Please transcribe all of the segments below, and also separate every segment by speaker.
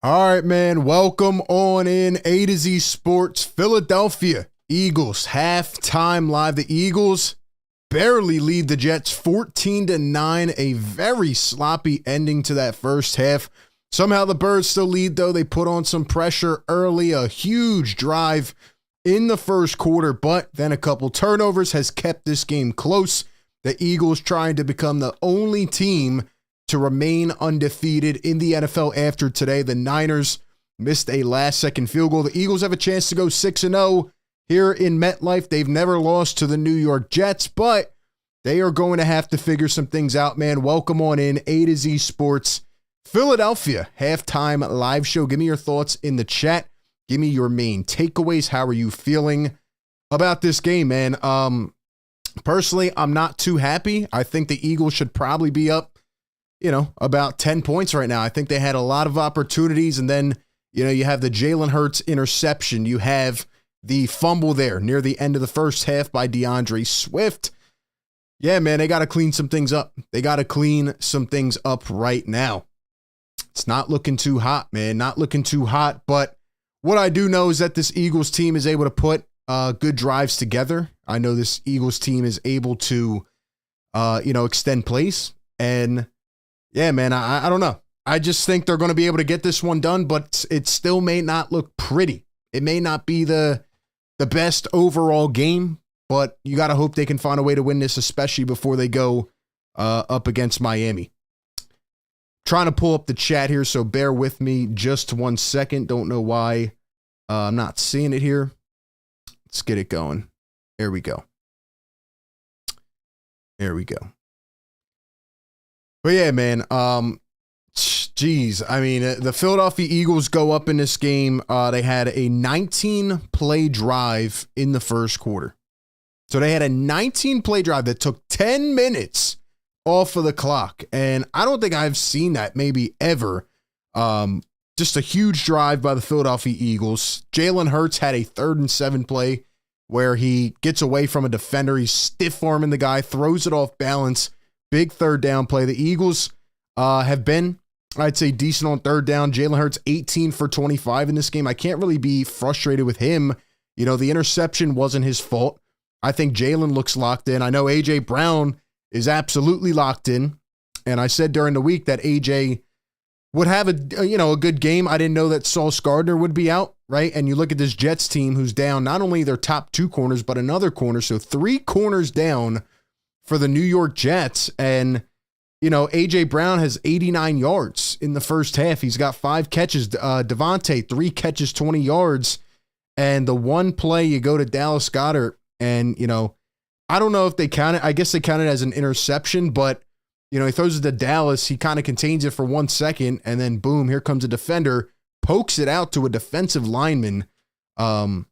Speaker 1: All right, man. Welcome on in A to Z Sports. Philadelphia Eagles halftime live. The Eagles barely lead the Jets 14-9. A very sloppy ending to that first half. Somehow the Birds still lead, though. They put on some pressure early. A huge drive in the first quarter, but then a couple turnovers has kept this game close. The Eagles trying to become the only team to remain undefeated in the NFL after today. The Niners missed a last-second field goal. The Eagles have a chance to go 6-0 here in MetLife. They've never lost to the New York Jets, but they are going to have to figure some things out, man. Welcome on in A to Z Sports Philadelphia halftime live show. Give me your thoughts in the chat. Give me your main takeaways. How are you feeling about this game, man? Personally, I'm not too happy. I think the Eagles should probably be up about 10 points right now. I think they had a lot of opportunities, and then, you have the Jalen Hurts interception. You have the fumble there near the end of the first half by DeAndre Swift. Yeah, man, they got to clean some things up. They got to clean some things up right now. It's not looking too hot, man. Not looking too hot, but what I do know is that this Eagles team is able to put good drives together. I know this Eagles team is able to, extend plays, and yeah, man, I don't know. I just think they're going to be able to get this one done, but it still may not look pretty. It may not be the best overall game, but you got to hope they can find a way to win this, especially before they go up against Miami. Trying to pull up the chat here, so bear with me just 1 second. Don't know why I'm not seeing it here. Let's get it going. There we go. There we go. But yeah, man, geez, I mean, the Philadelphia Eagles go up in this game. They had a 19-play drive in the first quarter. So they had a 19-play drive that took 10 minutes off of the clock. And I don't think I've seen that maybe ever. Just a huge drive by the Philadelphia Eagles. Jalen Hurts had a 3rd and 7 play where he gets away from a defender. He's stiff-arming the guy, throws it off balance. Big 3rd down play. The Eagles have been, I'd say, decent on 3rd down. Jalen Hurts 18 for 25 in this game. I can't really be frustrated with him. The interception wasn't his fault. I think Jalen looks locked in. I know A.J. Brown is absolutely locked in. And I said during the week that A.J. would have a good game. I didn't know that Sauce Gardner would be out, right? And you look at this Jets team who's down not only their top 2 corners, but another corner. So 3 corners down for the New York Jets. And, A.J. Brown has 89 yards in the first half. He's got 5 catches. Devontae, 3 catches, 20 yards. And the one play you go to Dallas Goedert and, I don't know if they count it. I guess they count it as an interception, but, he throws it to Dallas. He kind of contains it for 1 second, and then boom, here comes a defender, pokes it out to a defensive lineman. Eagles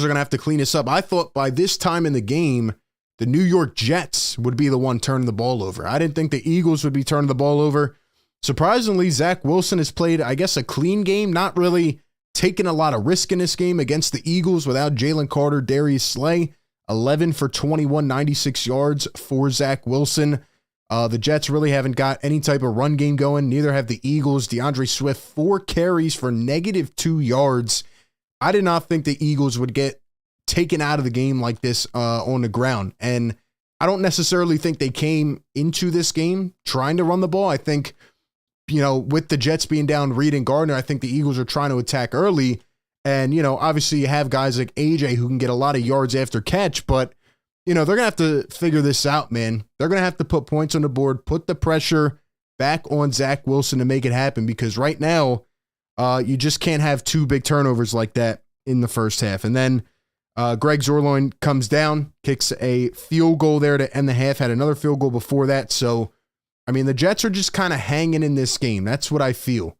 Speaker 1: are going to have to clean this up. I thought by this time in the game, the New York Jets would be the one turning the ball over. I didn't think the Eagles would be turning the ball over. Surprisingly, Zach Wilson has played, I guess, a clean game, not really taking a lot of risk in this game against the Eagles without Jalen Carter, Darius Slay. 11 for 21, 96 yards for Zach Wilson. The Jets really haven't got any type of run game going. Neither have the Eagles. DeAndre Swift, 4 carries for -2 yards. I did not think the Eagles would get taken out of the game like this on the ground. And I don't necessarily think they came into this game trying to run the ball. I think, with the Jets being down Reed and Gardner, I think the Eagles are trying to attack early. And, obviously you have guys like AJ who can get a lot of yards after catch, but, they're going to have to figure this out, man. They're going to have to put points on the board, put the pressure back on Zach Wilson to make it happen, because right now you just can't have 2 big turnovers like that in the first half. And then Greg Zuerlein comes down, kicks a field goal there to end the half, had another field goal before that. So, I mean, the Jets are just kind of hanging in this game. That's what I feel.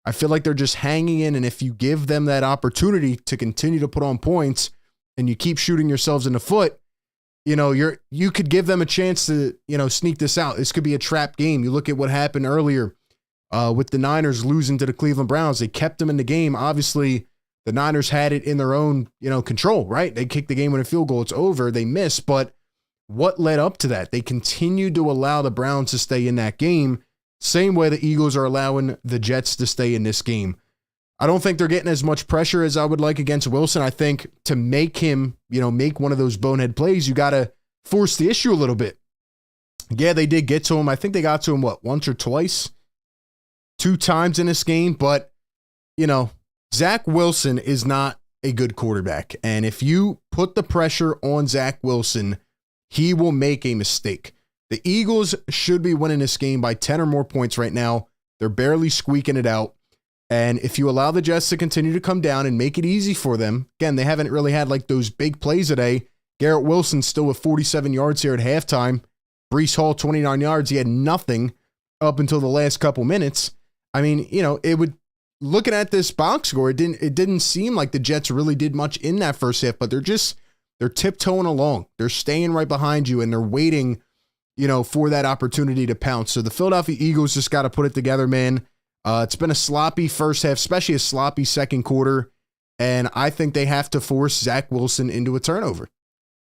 Speaker 1: I feel like they're just hanging in, and if you give them that opportunity to continue to put on points and you keep shooting yourselves in the foot, you could give them a chance to, sneak this out. This could be a trap game. You look at what happened earlier with the Niners losing to the Cleveland Browns. They kept them in the game. Obviously, the Niners had it in their own, control, right? They kicked the game with a field goal. It's over. They missed. But what led up to that? They continued to allow the Browns to stay in that game. Same way the Eagles are allowing the Jets to stay in this game. I don't think they're getting as much pressure as I would like against Wilson. I think to make him, make one of those bonehead plays, you got to force the issue a little bit. Yeah, they did get to him. I think they got to him, once or twice? 2 times in this game. But, Zach Wilson is not a good quarterback. And if you put the pressure on Zach Wilson, he will make a mistake. The Eagles should be winning this game by 10 or more points right now. They're barely squeaking it out. And if you allow the Jets to continue to come down and make it easy for them, again, they haven't really had those big plays today. Garrett Wilson still with 47 yards here at halftime. Breece Hall, 29 yards. He had nothing up until the last couple minutes. I mean, it would, looking at this box score, it didn't seem like the Jets really did much in that first half, but they're tiptoeing along. They're staying right behind you and they're waiting, for that opportunity to pounce. So the Philadelphia Eagles just got to put it together, man. It's been a sloppy first half, especially a sloppy second quarter. And I think they have to force Zach Wilson into a turnover.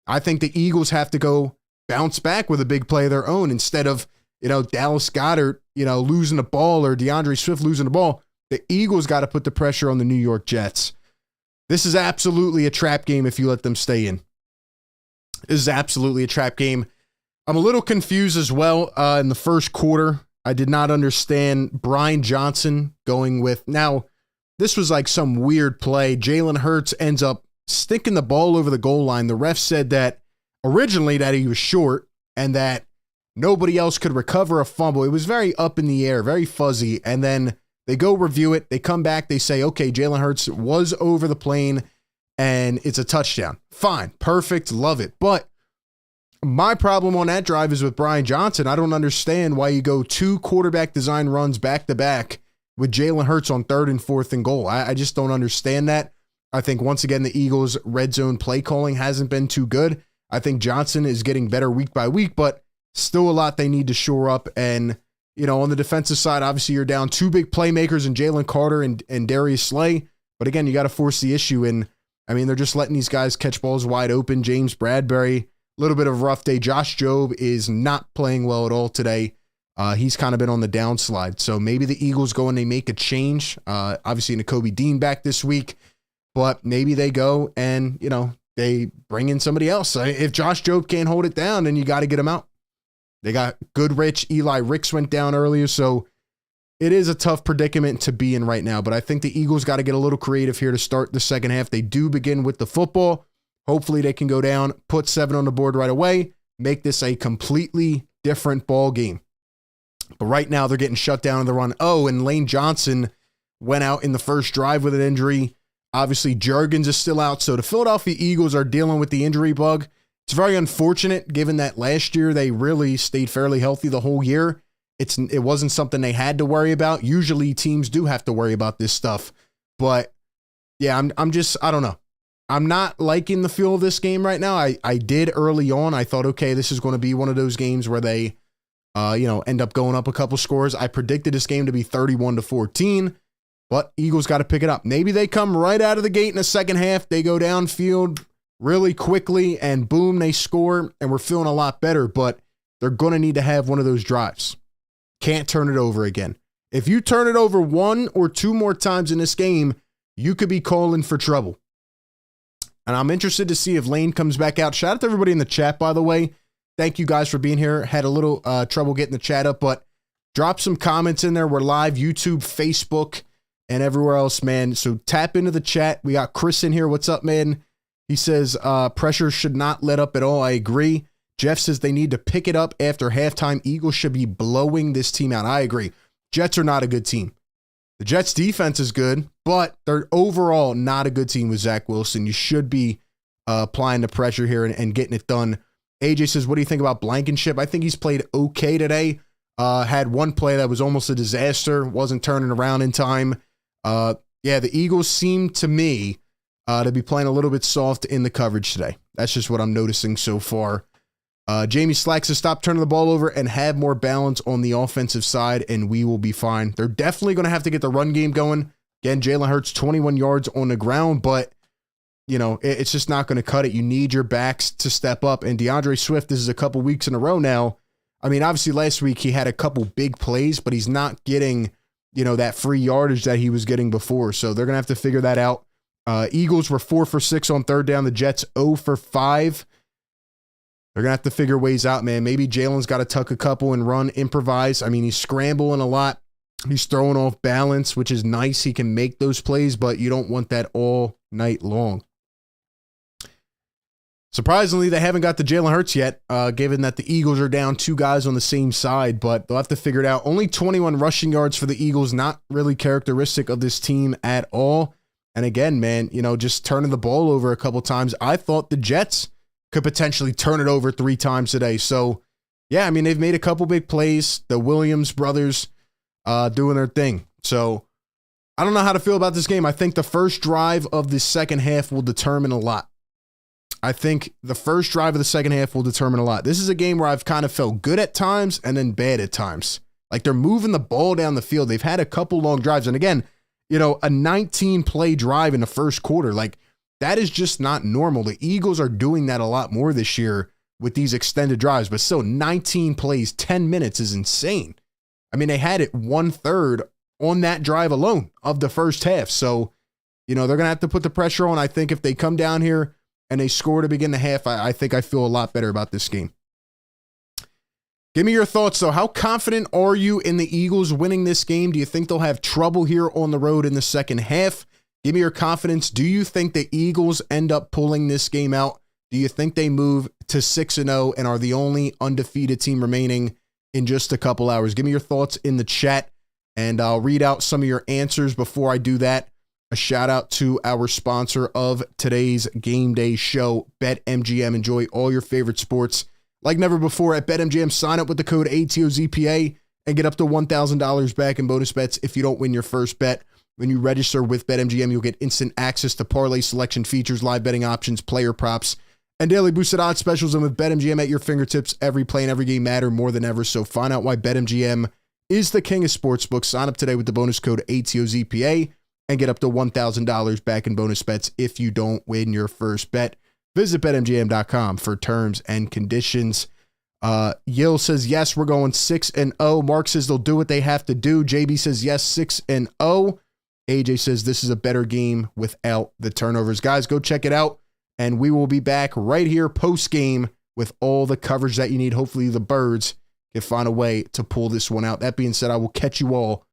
Speaker 1: I think the Eagles have to go bounce back with a big play of their own instead of, Dallas Goedert, losing the ball or DeAndre Swift losing the ball. The Eagles got to put the pressure on the New York Jets. This is absolutely a trap game if you let them stay in. This is absolutely a trap game. I'm a little confused as well in the first quarter. I did not understand Brian Johnson going with, now, this was like some weird play. Jalen Hurts ends up sticking the ball over the goal line. The ref said that originally that he was short and that nobody else could recover a fumble. It was very up in the air, very fuzzy. And then they go review it. They come back. They say, okay, Jalen Hurts was over the plane and it's a touchdown. Fine. Perfect. Love it. But my problem on that drive is with Brian Johnson. I don't understand why you go 2 quarterback design runs back to back with Jalen Hurts on 3rd and 4th and goal. I just don't understand that. I think once again, the Eagles' red zone play calling hasn't been too good. I think Johnson is getting better week by week, but still a lot they need to shore up. And, on the defensive side, obviously you're down 2 big playmakers in Jalen Carter and Darius Slay. But again, you got to force the issue. And I mean, they're just letting these guys catch balls wide open. James Bradbury, little bit of a rough day. Josh Jobe is not playing well at all today. He's kind of been on the downslide. So maybe the Eagles go and they make a change. Obviously, Nakobe Dean back this week. But maybe they go and, they bring in somebody else. If Josh Jobe can't hold it down, then you got to get him out. They got Goodrich. Eli Ricks went down earlier. So it is a tough predicament to be in right now. But I think the Eagles got to get a little creative here to start the second half. They do begin with the football. Hopefully they can go down, put 7 on the board right away, make this a completely different ball game. But right now they're getting shut down in the run. Oh, and Lane Johnson went out in the first drive with an injury. Obviously, Juergens is still out. So the Philadelphia Eagles are dealing with the injury bug. It's very unfortunate given that last year they really stayed fairly healthy the whole year. It wasn't something they had to worry about. Usually teams do have to worry about this stuff. But yeah, I don't know. I'm not liking the feel of this game right now. I did early on. I thought, okay, this is going to be one of those games where they, end up going up a couple scores. I predicted this game to be 31-14, but Eagles got to pick it up. Maybe they come right out of the gate in the second half. They go downfield really quickly and boom, they score and we're feeling a lot better, but they're going to need to have one of those drives. Can't turn it over again. If you turn it over 1 or 2 more times in this game, you could be calling for trouble. And I'm interested to see if Lane comes back out. Shout out to everybody in the chat, by the way. Thank you guys for being here. Had a little trouble getting the chat up, but drop some comments in there. We're live, YouTube, Facebook, and everywhere else, man. So tap into the chat. We got Chris in here. What's up, man? He says, pressure should not let up at all. I agree. Jeff says they need to pick it up after halftime. Eagles should be blowing this team out. I agree. Jets are not a good team. The Jets defense is good, but they're overall not a good team with Zach Wilson. You should be applying the pressure here and getting it done. AJ says, what do you think about Blankenship? I think he's played okay today. Had one play that was almost a disaster. Wasn't turning around in time. Yeah, the Eagles seem to me to be playing a little bit soft in the coverage today. That's just what I'm noticing so far. Jamie Slack says, stop turning the ball over and have more balance on the offensive side, and we will be fine. They're definitely going to have to get the run game going. Again, Jalen Hurts, 21 yards on the ground, but, it's just not going to cut it. You need your backs to step up. And DeAndre Swift, this is a couple weeks in a row now. I mean, obviously last week he had a couple big plays, but he's not getting, that free yardage that he was getting before. So they're going to have to figure that out. Eagles were 4 for 6 on third down. The Jets 0 for 5. They're going to have to figure ways out, man. Maybe Jalen's got to tuck a couple and run, improvise. I mean, he's scrambling a lot. He's throwing off balance, which is nice. He can make those plays, but you don't want that all night long. Surprisingly, they haven't got to Jalen Hurts yet, given that the Eagles are down 2 guys on the same side, but they'll have to figure it out. Only 21 rushing yards for the Eagles, not really characteristic of this team at all. And again, man, just turning the ball over a couple times. I thought the Jets could potentially turn it over 3 times today. So, yeah, I mean, they've made a couple big plays. The Williams brothers doing their thing. So, I don't know how to feel about this game. I think the first drive of the second half will determine a lot. I think the first drive of the second half will determine a lot. This is a game where I've kind of felt good at times and then bad at times. Like they're moving the ball down the field. They've had a couple long drives. And again, a 19-play drive in the first quarter. Like that is just not normal. The Eagles are doing that a lot more this year with these extended drives. But still, 19 plays, 10 minutes is insane. I mean, they had it 1/3 on that drive alone of the first half. So, they're going to have to put the pressure on. I think if they come down here and they score to begin the half, I think I feel a lot better about this game. Give me your thoughts, though. How confident are you in the Eagles winning this game? Do you think they'll have trouble here on the road in the second half? Give me your confidence. Do you think the Eagles end up pulling this game out? Do you think they move to 6-0 and are the only undefeated team remaining in just a couple hours? Give me your thoughts in the chat, and I'll read out some of your answers. Before I do that, a shout out to our sponsor of today's game day show, BetMGM. Enjoy all your favorite sports like never before at BetMGM. Sign up with the code ATOZPA and get up to $1,000 back in bonus bets if you don't win your first bet. When you register with BetMGM, you'll get instant access to parlay selection features, live betting options, player props, and daily boosted odds specials. And with BetMGM at your fingertips, every play and every game matter more than ever. So find out why BetMGM is the king of sportsbooks. Sign up today with the bonus code ATOZPA and get up to $1,000 back in bonus bets if you don't win your first bet. Visit BetMGM.com for terms and conditions. Yil says, yes, we're going 6-0. Mark says they'll do what they have to do. JB says, yes, 6-0. AJ says this is a better game without the turnovers. Guys, go check it out, and we will be back right here post-game with all the coverage that you need. Hopefully the Birds can find a way to pull this one out. That being said, I will catch you all